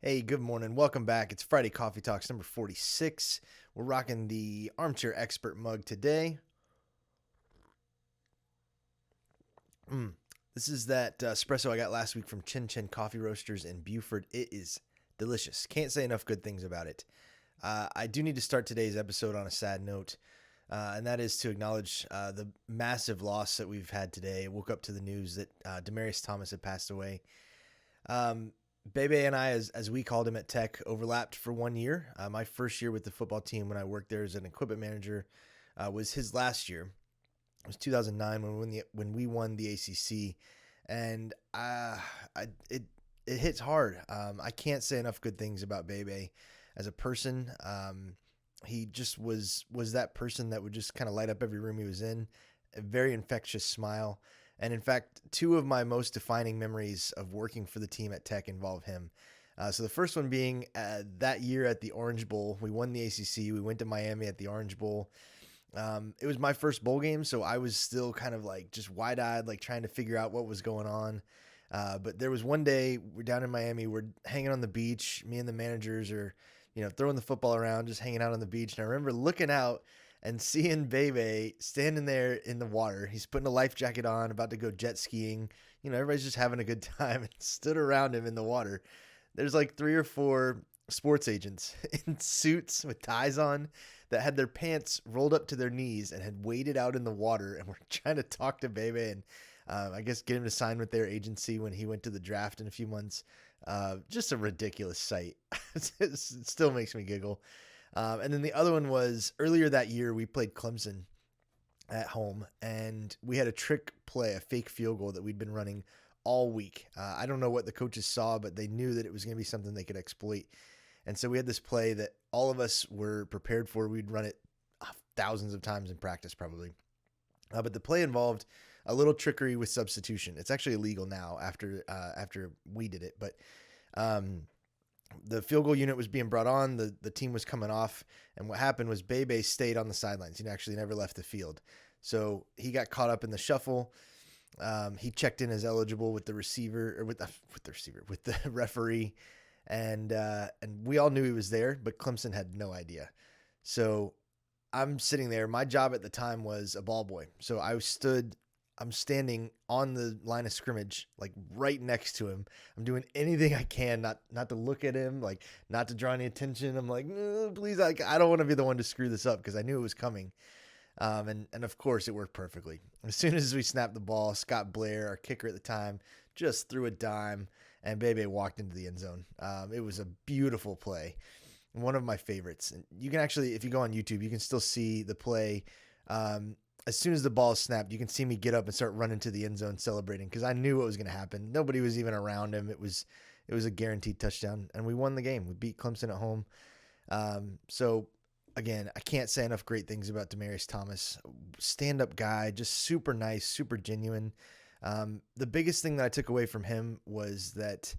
Hey, good morning. Welcome back. It's Friday Coffee Talks number 46. We're rocking the Armchair Expert mug today. This is that espresso I got last week from Chin Chin Coffee Roasters in Buford. It is delicious. Can't say enough good things about it. I do need to start today's episode on a sad note, and that is to acknowledge the massive loss that we've had today. I woke up to the news that Demaryius Thomas had passed away. Bebe and I, as we called him at Tech, overlapped for 1 year. My first year with the football team when I worked there as an equipment manager was his last year. It was 2009 when we won the ACC, and it hits hard. I can't say enough good things about Bebe as a person. He just was that person that would just kind of light up every room he was in. A very infectious smile. And in fact, two of my most defining memories of working for the team at Tech involve him. So the first one being that year at the Orange Bowl. We won the ACC. We went to Miami at the Orange Bowl. It was my first bowl game, so I was still kind of like just wide-eyed, like trying to figure out what was going on. But there was one day we're down in Miami. We're hanging on the beach. Me and the managers are, throwing the football around, just hanging out on the beach. And I remember looking out and seeing Bebe standing there in the water. He's putting a life jacket on, about to go jet skiing. Everybody's just having a good time, and stood around him in the water. There's like 3 or 4 sports agents in suits with ties on that had their pants rolled up to their knees and had waded out in the water and were trying to talk to Bebe and I guess get him to sign with their agency when he went to the draft in a few months. Just a ridiculous sight. It still makes me giggle. And then the other one was earlier that year, we played Clemson at home, and we had a trick play, a fake field goal that we'd been running all week. I don't know what the coaches saw, but they knew that it was going to be something they could exploit. And so we had this play that all of us were prepared for. We'd run it thousands of times in practice probably. But the play involved a little trickery with substitution. It's actually illegal now after we did it, but the field goal unit was being brought on. The team was coming off. And what happened was Bebe stayed on the sidelines. He actually never left the field. So he got caught up in the shuffle. He checked in as eligible with the receiver or with the referee. And we all knew he was there, but Clemson had no idea. So I'm sitting there. My job at the time was a ball boy. So I'm standing on the line of scrimmage, like right next to him. I'm doing anything I can not to look at him, like not to draw any attention. I'm like, no, please, I don't want to be the one to screw this up because I knew it was coming. And of course it worked perfectly. As soon as we snapped the ball, Scott Blair, our kicker at the time, just threw a dime and Bebe walked into the end zone. It was a beautiful play. One of my favorites. And you can actually, if you go on YouTube, you can still see the play. As soon as the ball is snapped, you can see me get up and start running to the end zone celebrating because I knew what was going to happen. Nobody was even around him. It was a guaranteed touchdown, and we won the game. We beat Clemson at home. So, again, I can't say enough great things about Demaryius Thomas. Stand-up guy, just super nice, super genuine. The biggest thing that I took away from him was that,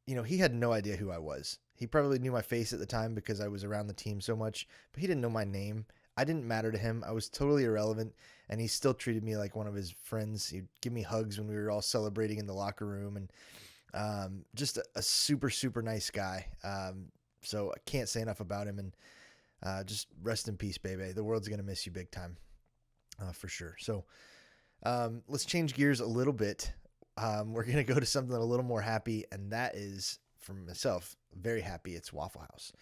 he had no idea who I was. He probably knew my face at the time because I was around the team so much, but he didn't know my name. I didn't matter to him. I was totally irrelevant, and he still treated me like one of his friends. He'd give me hugs when we were all celebrating in the locker room, and just a super, super nice guy. So I can't say enough about him, and just rest in peace, Bebe. The world's going to miss you big time, for sure. So let's change gears a little bit. We're going to go to something a little more happy, and that is, for myself, very happy. It's Waffle House.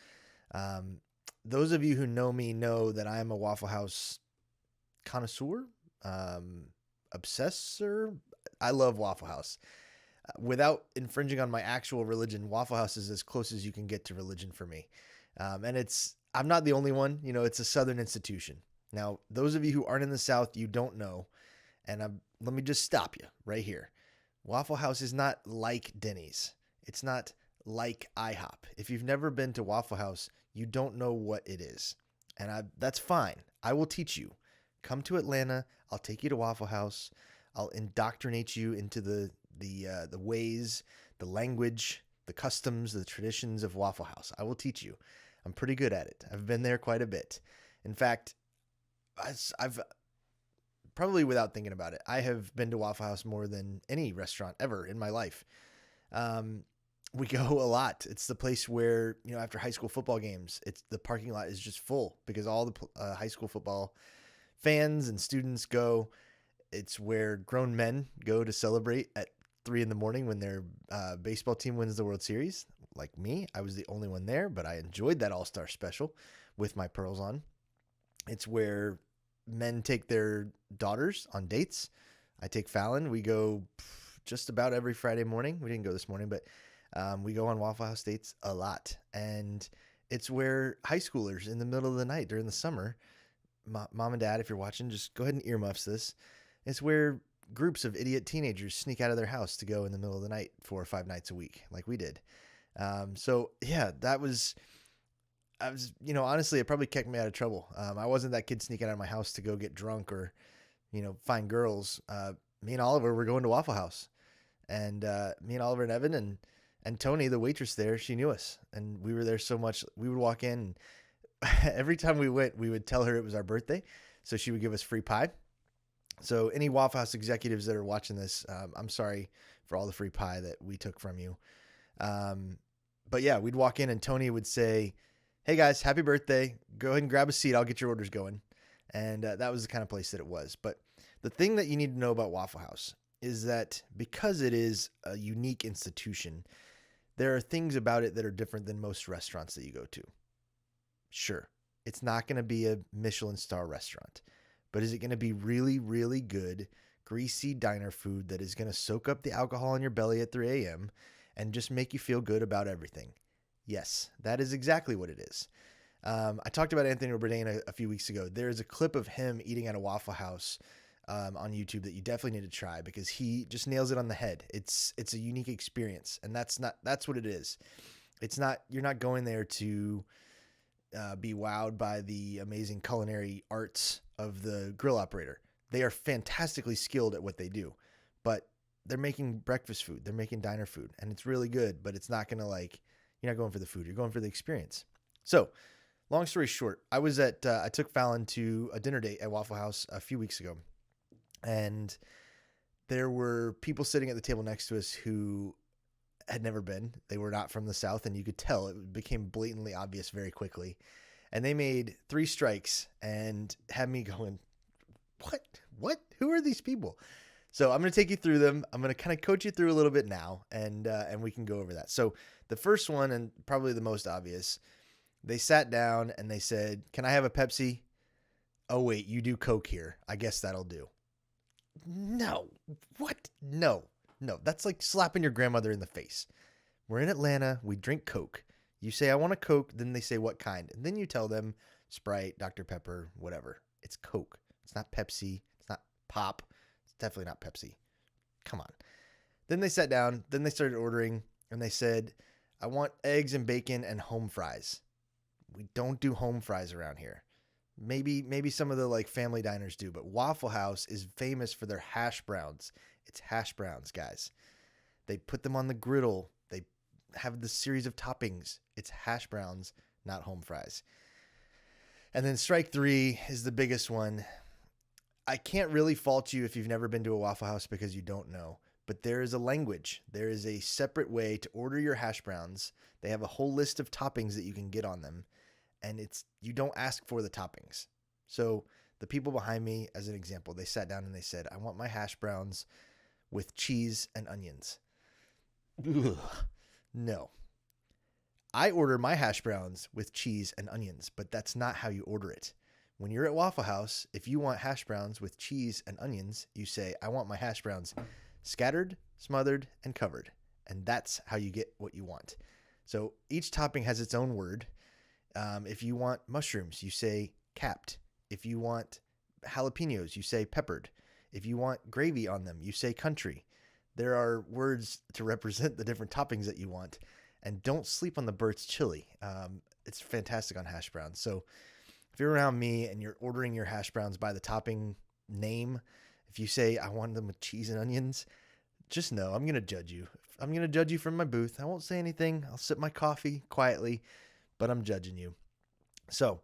Those of you who know me know that I am a Waffle House connoisseur, obsessor. I love Waffle House. Without infringing on my actual religion, Waffle House is as close as you can get to religion for me. And I'm not the only one. It's a Southern institution. Now, those of you who aren't in the South, you don't know. And let me just stop you right here. Waffle House is not like Denny's. It's not like IHOP. If you've never been to Waffle House, you don't know what it is. And that's fine. I will teach you. Come to Atlanta. I'll take you to Waffle House. I'll indoctrinate you into the ways, the language, the customs, the traditions of Waffle House. I will teach you. I'm pretty good at it. I've been there quite a bit. In fact, I've probably without thinking about it, I have been to Waffle House more than any restaurant ever in my life. We go a lot. It's the place where, after high school football games, the parking lot is just full because all the high school football fans and students go. It's where grown men go to celebrate at 3 a.m. when their baseball team wins the World Series. Like me, I was the only one there, but I enjoyed that All-Star special with my pearls on. It's where men take their daughters on dates. I take Fallon. We go just about every Friday morning. We didn't go this morning, but we go on Waffle House dates a lot. And it's where high schoolers in the middle of the night during the summer, mom and dad, if you're watching, just go ahead and earmuffs this. It's where groups of idiot teenagers sneak out of their house to go in the middle of the night 4 or 5 nights a week, like we did. So yeah, honestly, it probably kept me out of trouble. I wasn't that kid sneaking out of my house to go get drunk or, find girls. Me and Oliver were going to Waffle House, and me and Oliver and Evan and Tony, the waitress there, she knew us, and we were there so much. We would walk in, and every time we went, we would tell her it was our birthday, so she would give us free pie. So any Waffle House executives that are watching this, I'm sorry for all the free pie that we took from you. But yeah, we'd walk in and Tony would say, "Hey guys, happy birthday. Go ahead and grab a seat. I'll get your orders going." And that was the kind of place that it was. But the thing that you need to know about Waffle House is that because it is a unique institution, there are things about it that are different than most restaurants that you go to. Sure, it's not going to be a Michelin star restaurant, but is it going to be really, really good, greasy diner food that is going to soak up the alcohol in your belly at 3 a.m. and just make you feel good about everything? Yes, that is exactly what it is. I talked about Anthony Bourdain a few weeks ago. There is a clip of him eating at a Waffle House on YouTube that you definitely need to try because he just nails it on the head. It's a unique experience, and that's what it is. You're not going there to be wowed by the amazing culinary arts of the grill operator. They are fantastically skilled at what they do, but they're making breakfast food. They're making diner food, and it's really good, but it's not going to you're not going for the food. You're going for the experience. So long story short, I took Fallon to a dinner date at Waffle House a few weeks ago, and there were people sitting at the table next to us who had never been. They were not from the South, and you could tell. It became blatantly obvious very quickly. And they made 3 strikes and had me going, what? Who are these people? So I'm going to take you through them. I'm going to kind of coach you through a little bit now, and we can go over that. So the first one, and probably the most obvious, they sat down and they said, "Can I have a Pepsi?" "Oh, wait, you do Coke here. I guess that'll do." No. What? No. That's like slapping your grandmother in the face. We're in Atlanta. We drink Coke. You say, "I want a Coke." Then they say, "What kind?" And then you tell them Sprite, Dr. Pepper, whatever. It's Coke. It's not Pepsi. It's not Pop. It's definitely not Pepsi. Come on. Then they sat down. Then they started ordering. And they said, "I want eggs and bacon and home fries." We don't do home fries around here. Maybe some of the family diners do, but Waffle House is famous for their hash browns. It's hash browns, guys. They put them on the griddle. They have the series of toppings. It's hash browns, not home fries. And then strike 3 is the biggest one. I can't really fault you if you've never been to a Waffle House because you don't know, but there is a language. There is a separate way to order your hash browns. They have a whole list of toppings that you can get on them, and you don't ask for the toppings. So the people behind me, as an example, they sat down and they said, "I want my hash browns with cheese and onions." Ugh. No. I order my hash browns with cheese and onions, but that's not how you order it. When you're at Waffle House, if you want hash browns with cheese and onions, you say, "I want my hash browns scattered, smothered, and covered." And that's how you get what you want. So each topping has its own word. If you want mushrooms, you say capped. If you want jalapenos, you say peppered. If you want gravy on them, you say country. There are words to represent the different toppings that you want. And don't sleep on the Burt's chili. It's fantastic on hash browns. So if you're around me and you're ordering your hash browns by the topping name, if you say, "I want them with cheese and onions," just know I'm going to judge you. I'm going to judge you from my booth. I won't say anything. I'll sip my coffee quietly, but I'm judging you. So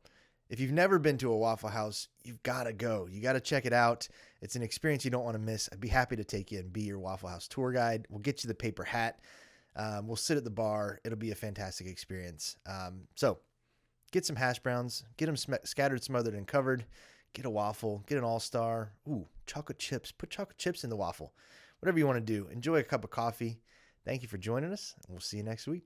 if you've never been to a Waffle House, you've got to go. You got to check it out. It's an experience you don't want to miss. I'd be happy to take you and be your Waffle House tour guide. We'll get you the paper hat. We'll sit at the bar. It'll be a fantastic experience. So get some hash browns, get them scattered, smothered, and covered. Get a waffle, get an all-star. Ooh, chocolate chips. Put chocolate chips in the waffle. Whatever you want to do. Enjoy a cup of coffee. Thank you for joining us, and we'll see you next week.